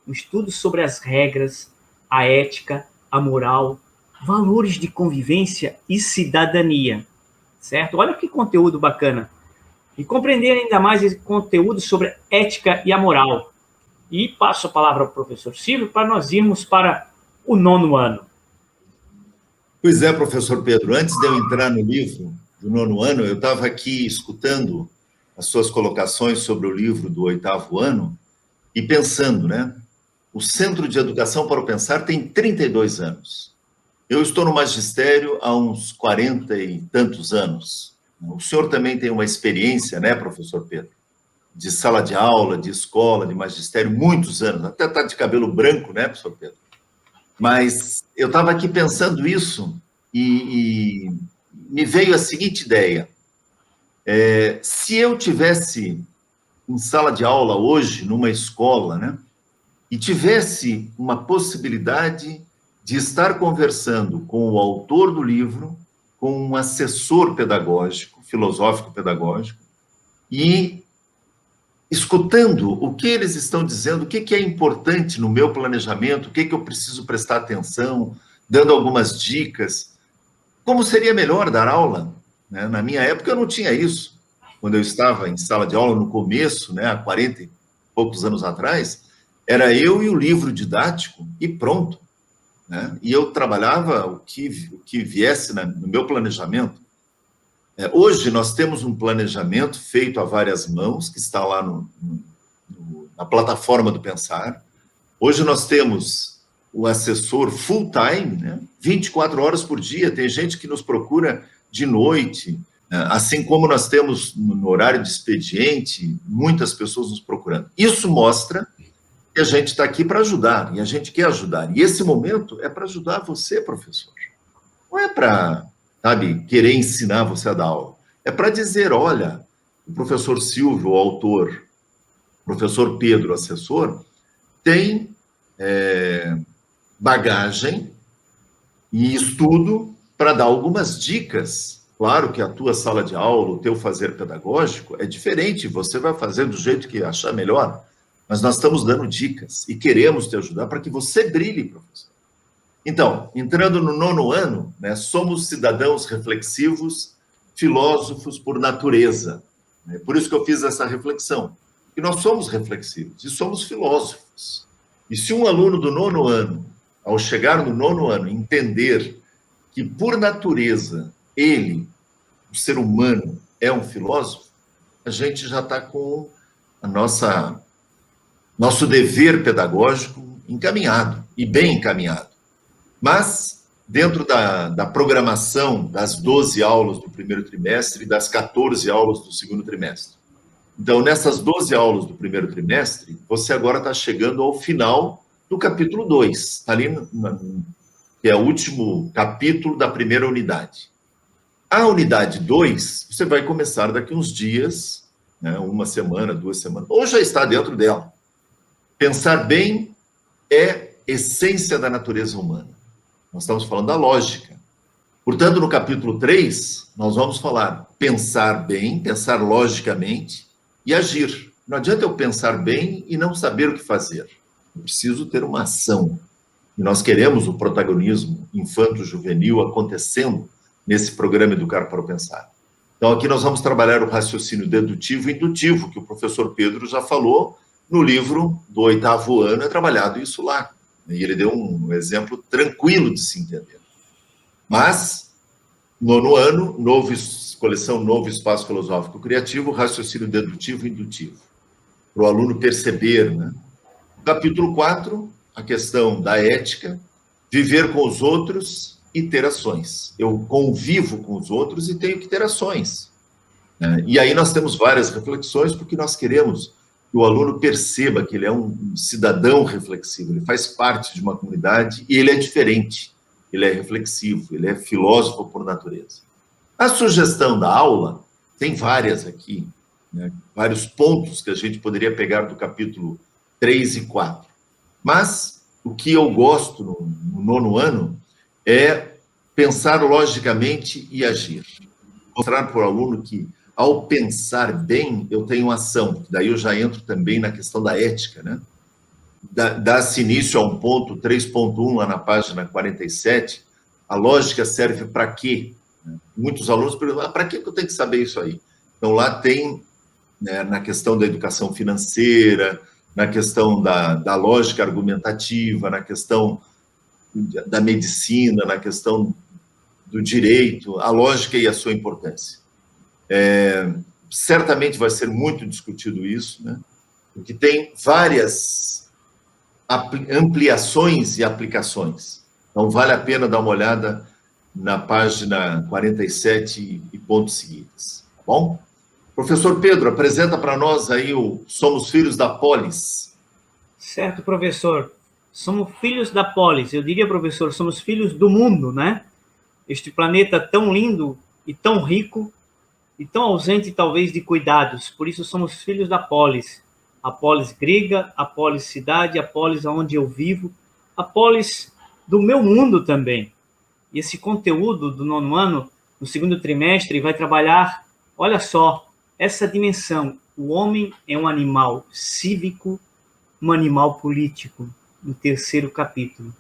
um estudo sobre as regras, a ética, a moral, valores de convivência e cidadania, certo? Olha que conteúdo bacana. E compreender ainda mais esse conteúdo sobre a ética e a moral. E passo a palavra ao professor Silvio para nós irmos para o 9º ano. Pois é, professor Pedro, antes de eu entrar no livro do 9º ano, eu estava aqui escutando as suas colocações sobre o livro do 8º ano e pensando, né? O Centro de Educação para o Pensar tem 32 anos. Eu estou no magistério há uns 40 e tantos anos. O senhor também tem uma experiência, né, professor Pedro? De sala de aula, de escola, de magistério, muitos anos. Até está de cabelo branco, né, professor Pedro? Mas eu estava aqui pensando isso e me veio a seguinte ideia. Se eu tivesse em sala de aula hoje, numa escola, né, e tivesse uma possibilidade de estar conversando com o autor do livro, com um assessor pedagógico, filosófico-pedagógico, e escutando o que eles estão dizendo, o que é importante no meu planejamento, o que eu preciso prestar atenção, dando algumas dicas. Como seria melhor dar aula? Né? Na minha época eu não tinha isso. Quando eu estava em sala de aula no começo, né, há 40 e poucos anos atrás, era eu e o livro didático e pronto. Né? E eu trabalhava o que viesse no meu planejamento. Hoje nós temos um planejamento feito a várias mãos, que está lá na plataforma do Pensar. Hoje nós temos o assessor full-time, né? 24 horas por dia. Tem gente que nos procura de noite, assim como nós temos no horário de expediente, muitas pessoas nos procurando. Isso mostra que a gente está aqui para ajudar, e a gente quer ajudar. E esse momento é para ajudar você, professor. Não é para, querer ensinar você a dar aula. É para dizer, olha, o professor Silvio, o autor, o professor Pedro, o assessor, tem bagagem e estudo para dar algumas dicas. Claro que a tua sala de aula, o teu fazer pedagógico é diferente, você vai fazer do jeito que achar melhor, mas nós estamos dando dicas e queremos te ajudar para que você brilhe, professor. Então, entrando no 9º ano, né, somos cidadãos reflexivos, filósofos por natureza. É por isso que eu fiz essa reflexão. Que nós somos reflexivos e somos filósofos. E se um aluno do 9º ano, ao chegar no 9º ano, entender que, por natureza, ele, o ser humano, é um filósofo, a gente já está com a nosso dever pedagógico encaminhado, e bem encaminhado. Mas, dentro da programação das 12 aulas do primeiro trimestre e das 14 aulas do segundo trimestre. Então, nessas 12 aulas do primeiro trimestre, você agora está chegando ao final do capítulo 2, está ali, que é o último capítulo da primeira unidade. A unidade 2, você vai começar daqui uns dias, né, uma semana, 2 semanas, ou já está dentro dela. Pensar bem é essência da natureza humana. Nós estamos falando da lógica. Portanto, no capítulo 3, nós vamos falar pensar bem, pensar logicamente e agir. Não adianta eu pensar bem e não saber o que fazer. Eu preciso ter uma ação. E nós queremos o protagonismo infanto-juvenil acontecendo nesse programa Educar para o Pensar. Então, aqui nós vamos trabalhar o raciocínio dedutivo e indutivo, que o professor Pedro já falou no livro do 8º ano, é trabalhado isso lá. E ele deu um exemplo tranquilo de se entender. Mas, 9º ano, coleção Novo Espaço Filosófico Criativo, raciocínio dedutivo e indutivo. Para o aluno perceber, né? Capítulo 4, a questão da ética, viver com os outros e ter ações. Eu convivo com os outros e tenho que ter ações. Né? E aí nós temos várias reflexões, porque nós queremos que o aluno perceba que ele é um cidadão reflexivo, ele faz parte de uma comunidade e ele é diferente, ele é reflexivo, ele é filósofo por natureza. A sugestão da aula, tem várias aqui, né? Vários pontos que a gente poderia pegar do capítulo 3 e 4. Mas o que eu gosto no nono ano é pensar logicamente e agir. Mostrar para o aluno que, ao pensar bem, eu tenho ação. Daí eu já entro também na questão da ética, né? Dá-se início a um ponto, 3.1, lá na página 47, a lógica serve para quê? Muitos alunos perguntam, para que eu tenho que saber isso aí? Então, lá tem, né, na questão da educação financeira, na questão da lógica argumentativa, na questão da medicina, na questão do direito, a lógica e a sua importância. Certamente vai ser muito discutido isso, né? Porque tem várias ampliações e aplicações. Então, vale a pena dar uma olhada na página 47 e pontos seguintes. Tá bom? Professor Pedro, apresenta para nós aí o Somos Filhos da Polis. Certo, professor. Somos filhos da polis. Eu diria, professor, somos filhos do mundo, né? Este planeta tão lindo e tão rico e tão ausente, talvez, de cuidados. Por isso, somos filhos da polis. A polis grega, a polis cidade, a polis onde eu vivo, a polis do meu mundo também. E esse conteúdo do nono ano, no segundo trimestre, vai trabalhar, olha só, essa dimensão. O homem é um animal cívico, um animal político, no terceiro capítulo.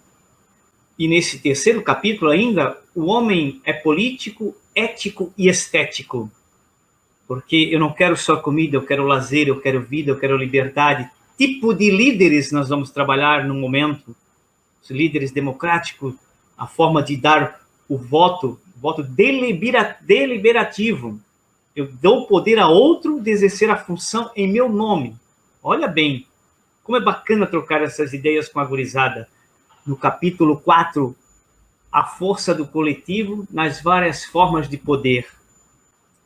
E nesse terceiro capítulo ainda, o homem é político, ético e estético. Porque eu não quero só comida, eu quero lazer, eu quero vida, eu quero liberdade. Tipo de líderes nós vamos trabalhar no momento. Os líderes democráticos, a forma de dar o voto deliberativo. Eu dou poder a outro de exercer a função em meu nome. Olha bem, como é bacana trocar essas ideias com a gurizada. No capítulo 4, a força do coletivo nas várias formas de poder.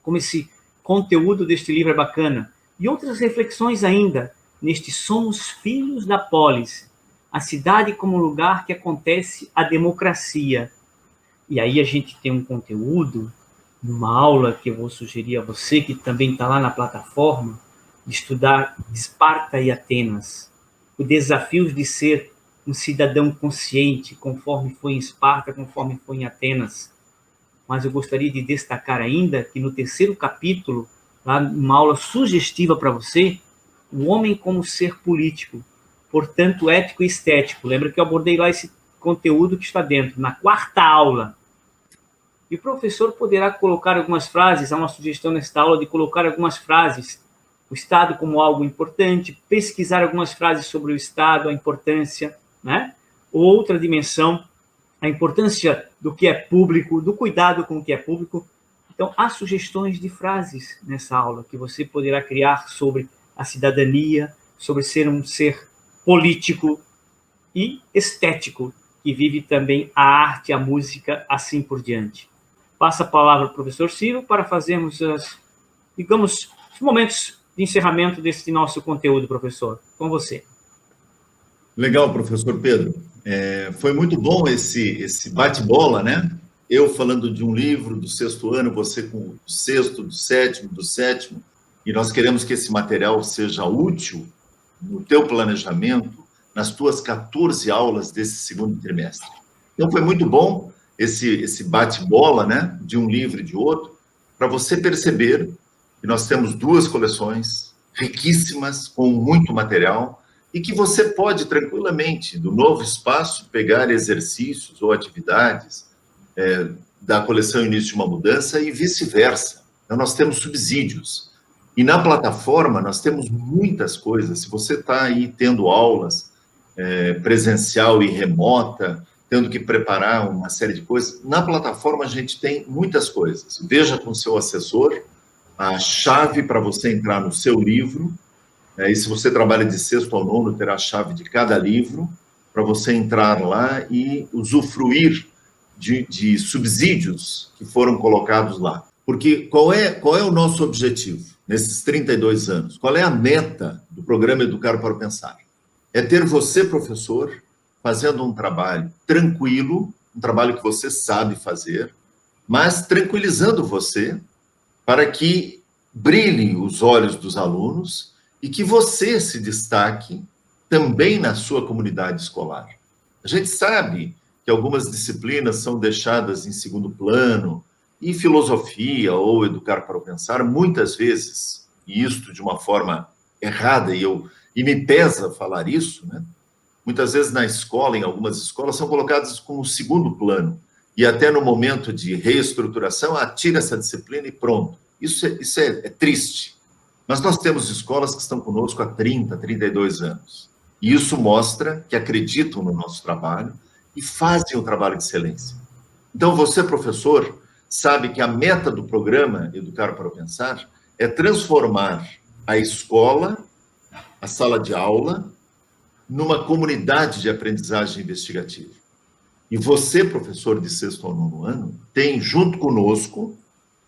Como esse conteúdo deste livro é bacana. E outras reflexões ainda, neste Somos Filhos da Polis, a cidade como lugar que acontece a democracia. E aí a gente tem um conteúdo, numa aula que eu vou sugerir a você, que também está lá na plataforma, de estudar Esparta e Atenas. Os desafios de ser um cidadão consciente, conforme foi em Esparta, conforme foi em Atenas. Mas eu gostaria de destacar ainda que no terceiro capítulo, lá numa aula sugestiva para você, o homem como ser político, portanto ético e estético. Lembra que eu abordei lá esse conteúdo que está dentro, na quarta aula. E o professor poderá colocar algumas frases, há uma sugestão nesta aula de colocar algumas frases, o Estado como algo importante, pesquisar algumas frases sobre o Estado, a importância, né? Outra dimensão, a importância do que é público, do cuidado com o que é público. Então, há sugestões de frases nessa aula que você poderá criar sobre a cidadania, sobre ser um ser político e estético, que vive também a arte, a música, assim por diante. Passo a palavra ao professor Ciro para fazermos os momentos de encerramento desse nosso conteúdo, professor. Com você. Legal, professor Pedro. Foi muito bom esse bate-bola, né? Eu falando de um livro do sexto ano, você com o sexto, do sétimo, e nós queremos que esse material seja útil no teu planejamento, nas tuas 14 aulas desse segundo trimestre. Então, foi muito bom esse bate-bola, né, de um livro e de outro, para você perceber que nós temos duas coleções riquíssimas, com muito material, e que você pode tranquilamente, do novo espaço, pegar exercícios ou atividades da coleção Início de uma Mudança e vice-versa. Então, nós temos subsídios. E na plataforma, nós temos muitas coisas. Se você está aí tendo aulas presencial e remota, tendo que preparar uma série de coisas, na plataforma a gente tem muitas coisas. Veja com o seu assessor a chave para você entrar no seu livro, e se você trabalha de sexto ao nono, terá a chave de cada livro, para você entrar lá e usufruir de subsídios que foram colocados lá. Porque qual é o nosso objetivo nesses 32 anos? Qual é a meta do programa Educar para o Pensar? É ter você, professor, fazendo um trabalho tranquilo, um trabalho que você sabe fazer, mas tranquilizando você para que brilhem os olhos dos alunos e que você se destaque também na sua comunidade escolar. A gente sabe que algumas disciplinas são deixadas em segundo plano, e filosofia ou educar para o pensar, muitas vezes, e isto de uma forma errada, e me pesa falar isso, né? Muitas vezes na escola, em algumas escolas, são colocadas como segundo plano, e até no momento de reestruturação, tira essa disciplina e pronto. Isso é triste. Mas nós temos escolas que estão conosco há 30, 32 anos. E isso mostra que acreditam no nosso trabalho e fazem um trabalho de excelência. Então, você, professor, sabe que a meta do programa Educar para o Pensar é transformar a escola, a sala de aula, numa comunidade de aprendizagem investigativa. E você, professor de 6º ao 9º ano, tem, junto conosco,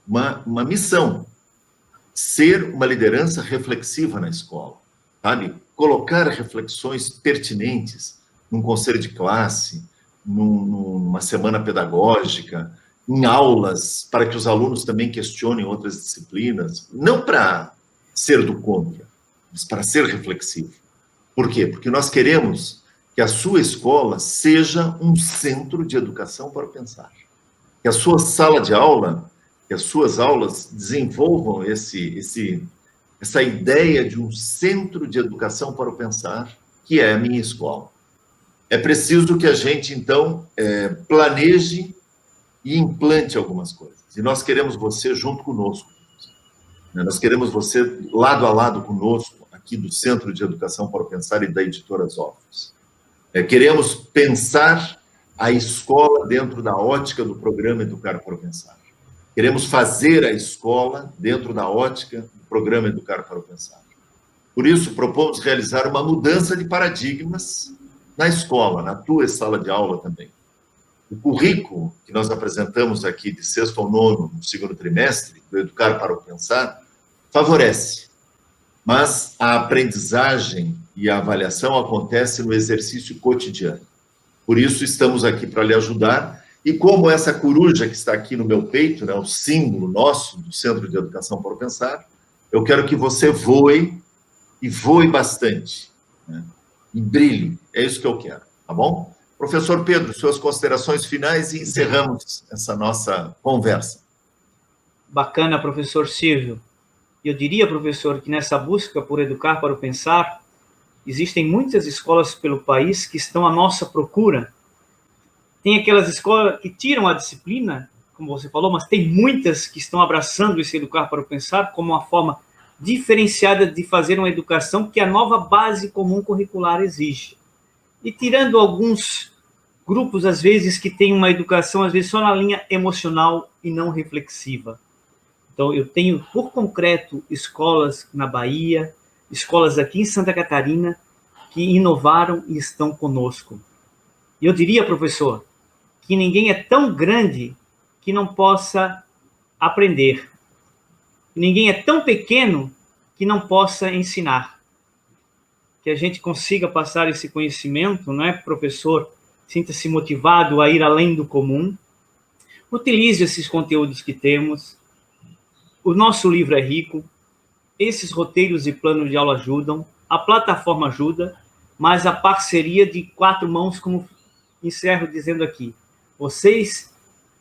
uma missão: ser uma liderança reflexiva na escola, sabe? Colocar reflexões pertinentes num conselho de classe, numa semana pedagógica, em aulas, para que os alunos também questionem outras disciplinas, não para ser do contra, mas para ser reflexivo. Por quê? Porque nós queremos que a sua escola seja um centro de educação para o pensar. Que a sua sala de aula, que as suas aulas desenvolvam essa ideia de um centro de educação para o pensar, que é a minha escola. É preciso que a gente, então, planeje e implante algumas coisas. E nós queremos você junto conosco. Nós queremos você lado a lado conosco, aqui do Centro de Educação para o Pensar e da Editora Zófios. Queremos pensar a escola dentro da ótica do programa Educar para o Pensar. Queremos fazer a escola dentro da ótica do programa Educar para o Pensar. Por isso, propomos realizar uma mudança de paradigmas na escola, na tua sala de aula também. O currículo que nós apresentamos aqui de 6º ao 9º, no 2º trimestre, do Educar para o Pensar, favorece. Mas a aprendizagem e a avaliação acontece no exercício cotidiano. Por isso, estamos aqui para lhe ajudar. E como essa coruja que está aqui no meu peito, né, o símbolo nosso do Centro de Educação para o Pensar, eu quero que você voe, e voe bastante, né, e brilhe. É isso que eu quero, tá bom? Professor Pedro, suas considerações finais e encerramos essa nossa conversa. Bacana, professor Silvio. Eu diria, professor, que nessa busca por educar para o pensar, existem muitas escolas pelo país que estão à nossa procura. Tem aquelas escolas que tiram a disciplina, como você falou, mas tem muitas que estão abraçando esse educar para o pensar como uma forma diferenciada de fazer uma educação que a nova base comum curricular exige. E tirando alguns grupos, às vezes, que têm uma educação, às vezes, só na linha emocional e não reflexiva. Então, eu tenho, por concreto, escolas na Bahia, escolas aqui em Santa Catarina, que inovaram e estão conosco. E eu diria, professor, que ninguém é tão grande que não possa aprender. Ninguém é tão pequeno que não possa ensinar. Que a gente consiga passar esse conhecimento, não é, professor? Sinta-se motivado a ir além do comum. Utilize esses conteúdos que temos. O nosso livro é rico. Esses roteiros e planos de aula ajudam. A plataforma ajuda. Mas a parceria de 4 mãos, como encerro dizendo aqui. Vocês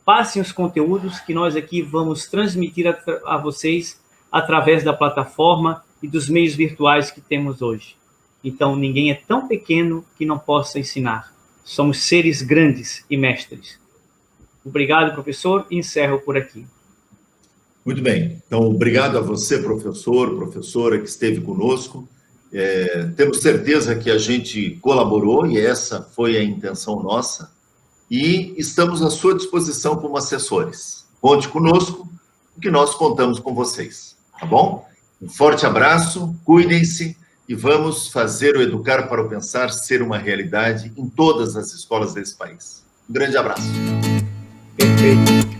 passem os conteúdos que nós aqui vamos transmitir a vocês através da plataforma e dos meios virtuais que temos hoje. Então, ninguém é tão pequeno que não possa ensinar. Somos seres grandes e mestres. Obrigado, professor, e encerro por aqui. Muito bem. Então, obrigado a você, professor, professora, que esteve conosco. Temos certeza que a gente colaborou, e essa foi a intenção nossa, e estamos à sua disposição como assessores. Conte conosco, que nós contamos com vocês, tá bom? Um forte abraço, cuidem-se, e vamos fazer o Educar para o Pensar ser uma realidade em todas as escolas desse país. Um grande abraço. Perfeito.